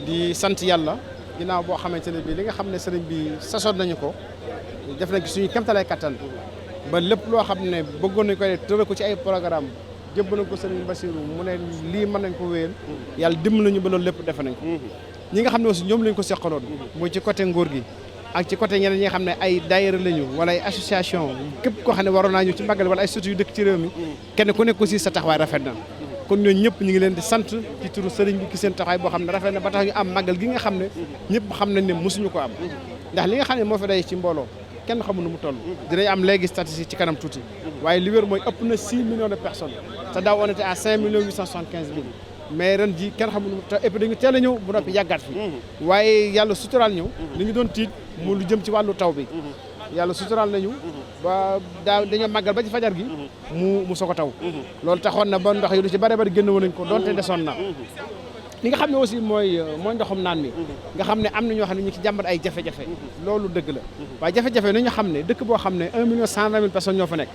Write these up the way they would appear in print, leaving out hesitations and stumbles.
di sant yàlla ginnaaw boo xamante ne bii li nga xam ne sëriñ bi sasoon nañu ko def nañ ci suñu kéemtalaay kattan ba lépp loo xam ne bëggoon nañ ko tëral ko ci ay programme jëbb nañ ko sëriñ Bassirou mu ne lii mën nañ ko wéyal yàlla dimbali nañu ba loolu lépp defe nañ ko ñi nga xam ne aussi ñoom lañ ko seqaloon muy ci côté nguur gi ak ci côté ñeneen ñi nga xam ne ay daayira lañu wala ay association képp koo xam ne waroon naa ñu ci màggal wala ay structures yu dëkk ci réew mi kenn ku nekk aussi sa taxawaay rafet na kon ñooñu ñëpp ñu ngi leen di sant ci turu sëriñ bi ki seen taxawaay boo xam ne rafet na ba tax ñu am màggal gi nga xam ne ñëpp xam nañ ne mosuñu ko am ndax li nga xam ne moo fi day ci mbooloo kenn xamul nu mu toll dinañ am léegi statistique ci kanam tuuti waaye li wér mooy ëpp na 6 millions de personnes te daaw on était à 5 millions 875 mille mais ren ji kenn xamul nu mu te et puis dañu teel a ñëw bu noppi yàggaat fi waaye yàlla suturaal ñëw li ñu doon tiit mu lu jëm ci wàllu taw bi yàlla suturaal nañu ba dañoo màggal ba ci fajar gi mu soog a taw loolu taxoon na ba ndox yi lu ci bare bari génn woon nañ ko donte desoon na li nga xam ne aussi mooy ndoxum naan mi nga xam ne am na ñoo xam ne ñu ci jàmbat ay jafe-jafe loolu dëgg la waaye jafe-jafe nañu xam ne dëkk boo xam ne 1 million 120 mille personnes ñoo fa nekk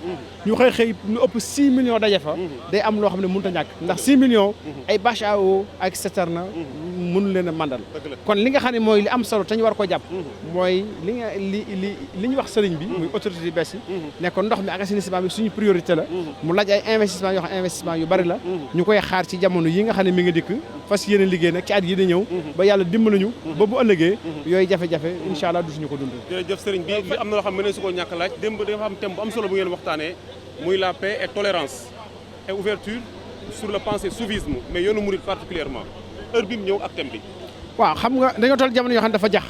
ñu xëy lu ëpp 6 millions daje fa day am loo xam ne mënut a ñàkk ndax 6 millions ay bâche à eau ak citerne mënu leen a mandal kon li nga xam ne mooy li am solo te ñu war ko jàpp mooy li ñu wax sëriñ bi muy autorité yu bees yi ne ko ndox mi ak assainissement bi suñu priorité la mu laaj ay investissement yoo xam investissement yu bari la ñu koy xaar ci jamono yi nga xam ne mi ngi dikk fas yéene liggéey nag ci at yi di ñëw ba yàlla dimbali ñu ba bu ëllëgee yooyu jafe-jafe incha allah dusuñu ko dund. jërëjëf sëriñ bi li am na loo xam ne su ko ñàkk laaj démb dafa am thème bu am solo bu ngeen waxtaanee muy la paix et tolérance et ouverture sur le pensée soufisme mais yoonu murid particulièrement heure bi mu ñëw ak thème bi. waaw xam nga dañoo toll jamono yoo xam ne dafa jax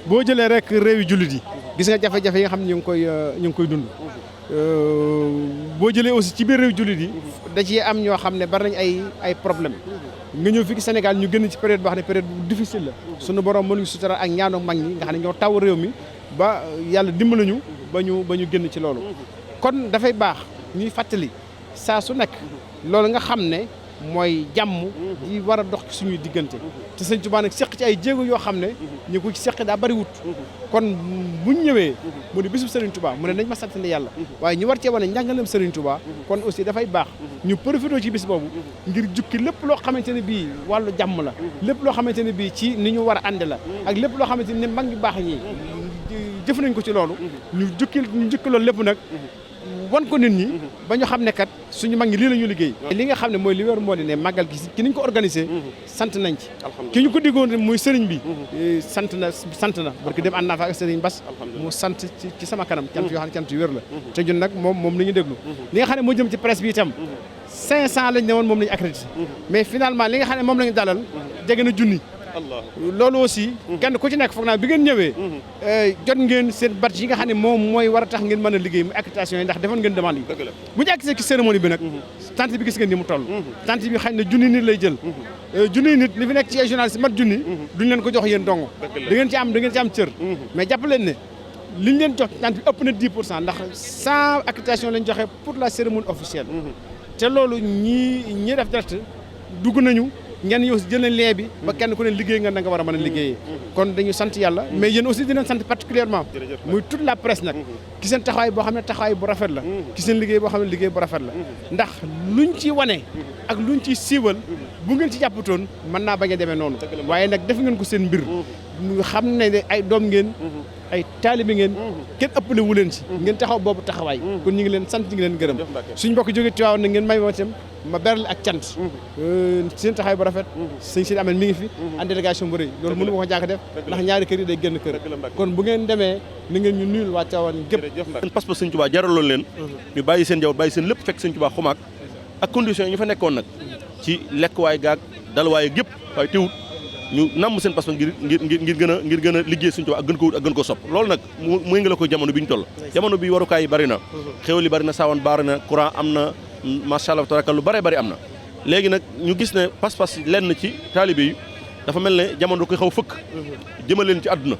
boo jëlee rek réewi jullit yi gis nga jafe-jafe yi nga xam ne ñu ngi koy dund boo jëlee aussi ci biir réew jullit yi da ciy am ñoo xam ne bari nañ ay problème nga ñëw fii ci Sénégal ñu génn ci période boo xam ne période bu difficile la suñu borom mënuñu sutural ak ñaanu mag ñi nga xam ne ñoo taw réew mi ba yàlla dimbali ñu ba ñu génn ci loolu kon dafay baax ñuy fàttali saa su nekk loolu nga xam ne mooy jàmm di war a dox ci suñuy diggante te Sëñ Tuubaa nag seq ci ay jéego yoo xam ne ñu ko ci seq daa bari wut kon buñ ñëwee mu ne bisub Sëriñ Tuubaa mu ne nañ ma sant yàlla waaye ñu war cee wane njàngaleem Sëriñ Tuubaa kon aussi dafay baax ñu profité ci bis boobu ngir jukki lépp loo xamante ne bii wàllu jàmm la lépp loo xamante ne bii ci ni ñu war a ànde la ak lépp loo xamante ne mag ñu baax ñi jëf nañ ko ci loolu ñu jukki loolu lépp nag wan ko nit ñi ba ñu xam ne kat suñu mag ñi lii la ñu liggéey li nga xam ne mooy li wér moo di ne màggal gi ki niñ ko organisé sant nañ ci ki ñu ko diggoon muy sëriñ bi sant na parce que dem ànd naa fa ak sëriñ Bass mu sant ci sama kanam cant yoo xam ne cant yu wér la te ñun nag moom la ñu déglu li nga xam ne moo jëm ci presse bi itam 500 lañ ne woon moom la ñu accrédité mais finalement li nga xam ne moom la ñu dalal jege na junni loolu aussi kenn ku ci nekk foog naa bi ngeen ñëwee jot ngeen seen badge yi nga xam ne moom mooy war a tax ngeen mën a liggéey mu accréditation yi ndax defoon ngeen demande yi bu ñu accès ci cérémonie bi nag tant bi gis ngeen ni mu toll tant bi xañ na junni nit lay jël junni nit li fi nekk ci ay journaliste mat junni duñ leen ko jox yéen dong da ngeen ci am cër mais jàpp leen ne liñ leen jox tant bi ëpp na 10% ndax 100 accréditation lañ joxe pour la cérémonie officielle te loolu ñi def direct dugg nañu ñenn ñi aussi jël nañ lien bi ba kenn ku ne liggéey nga nga war a mën a liggéeyee kon dañu sant yàlla mais yéen aussi dinañ sant particulièrement muy toute la presse nag ki seen taxawaay boo xam ne taxawaay bu rafet la ki seen liggéey boo xam ne liggéey bu rafet la ndax luñ ci wane ak luñ ci siiwal bu ngeen ci jàppatoon mën naa bañ a demee noonu waaye nag def ngeen ko seen mbir xam ne ay doom ngeen ay taalibe ngeen kenn ëppale wu leen ci ngeen taxaw boobu taxawaay kon ñu ngi leen sant ñu ngi leen gërëm suñ mbokk jóge Tiwaawan na ngeen may moo itam ma beral ak cant seen taxawaay bu rafet sëñ si amel mi ngi fi en délégation bu rëy loolu mënu ma ko jàkk def ndax ñaari kër yi day génn kër kon bu ngeen demee na ngeen ñu nuyul waa Tiwaawan gépp seen pas-pas Sëñ Tuubaa jaraloon leen ñu bàyyi seen jaww bàyyi seen lépp fekk Sëñ Tuubaa xumaak ak condition yi ñu fa nekkoon nag ci lekk waay gaag dal waay gépp waaye teewut ñu namm seen pas-pas ngir gën a liggéey Sëñ Tuubaa ak gën ko wut ak gën ko sopp loolu nag mu ngi la ko jamono bi ñu toll jamono bi warukaay yi bari na xéwal yi bari na saawan bari na courant am na macha allah tabaraka lu bari am na léegi nag ñu gis ne pas-pas lenn ci taalibe yi dafa mel ne jamono koy xaw fëkk jëmal leen ci àdduna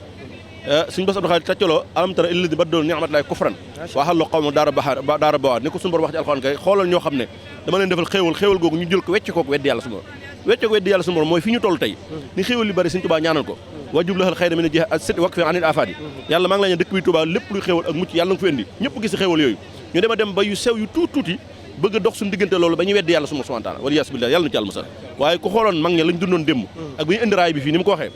suñu bas Abdou Khadre tàccaloo alam tara illadi baddalu ni'matallahi kufran wa ahallu qawma daara bawaar ni ko suñu borom wax ci alxuraan kay xoolal ñoo xam ne dama leen defal xéewal googu ñu jël ko wecc kook weddi yàlla suñu borom wecc ko weddi yàlla suñu borom mooy fi ñu toll tey ni xéewal li bari Sëñ Tuubaa ñaanal ko wajub lahal xayra mina jihaad sit wak fi anil afaad yi yàlla maa ngi la ñu dëkk bi Tuubaa lépp luy xéewal ak mucc yàlla nga ko fi indi ñëpp gis xéewal yooyu ñu dem ba yu sew yu tuuti bëgg a dox suñu diggante loolu ba ñuy weddi yàlla subhanahu wa ta'ala wala yas billah yàlla na ci yàlla musal waaye ku xooloon mag ña lañ dundoon démb ak bu ñu indi raay bi fii ni mu ko waxee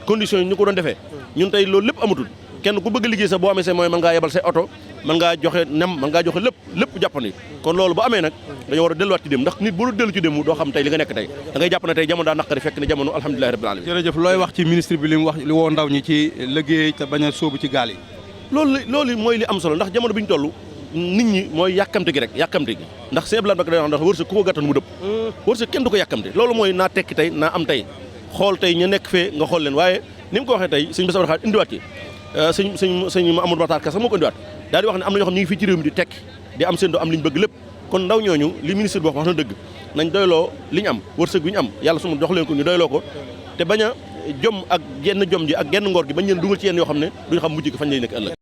conditions yi ñu ko doon defee ñun tey loolu lépp amatul kenn ku bëgg liggéey sax boo amee say mooy mën ngaa yebal say oto mën ngaa joxe nem mën ngaa joxe lépp jàppandi kon loolu bu amee nag dañoo war a delluwaat ci démb ndax nit bu lu dellu ci démb doo xam tey li nga nekk tey da ngay jàpp ne tey jamono daa naqari fekk ne jamono alhamdulillahi rabbil alamin jërëjëf looy wax ci ministre bi li mu wax li woo ndaw ñi ci liggéey te bañ a sóobu ci gaal yi loolu mooy li am solo ndax jamono bi ñu toll nit ñi mooy yàkkamte gi rek yàkkamte gi ndax seen blan bak day wax ndax wërsëg ku ko gàttan mu dëpp wërsëg kenn du ko yàkkamte loolu mooy naa tekki tey naa am tey xool tey ñu nekk fee nga xool leen waaye ni mu ko waxee tey sëñ Bass Abdou Khadre indiwaat ci sëñ Amadou Matar Ka sax moo ko indiwaat daal di wax ne am na ñoo xam ñu ngi fii ci réew mi di tekki di am seen doo am li ñu bëgg lépp kon ndaw ñooñu li ministre bi wax na dëgg nañ doyloo li ñu am wërsëg bi ñu am yàlla suma jox leen ko ñu doyloo ko te bañ a jom ak genn jom ji ak genn ngor gi bañ leen dugal ci yenn yoo xam ne duñu xam mujj gi fañ lay nekk ëllëg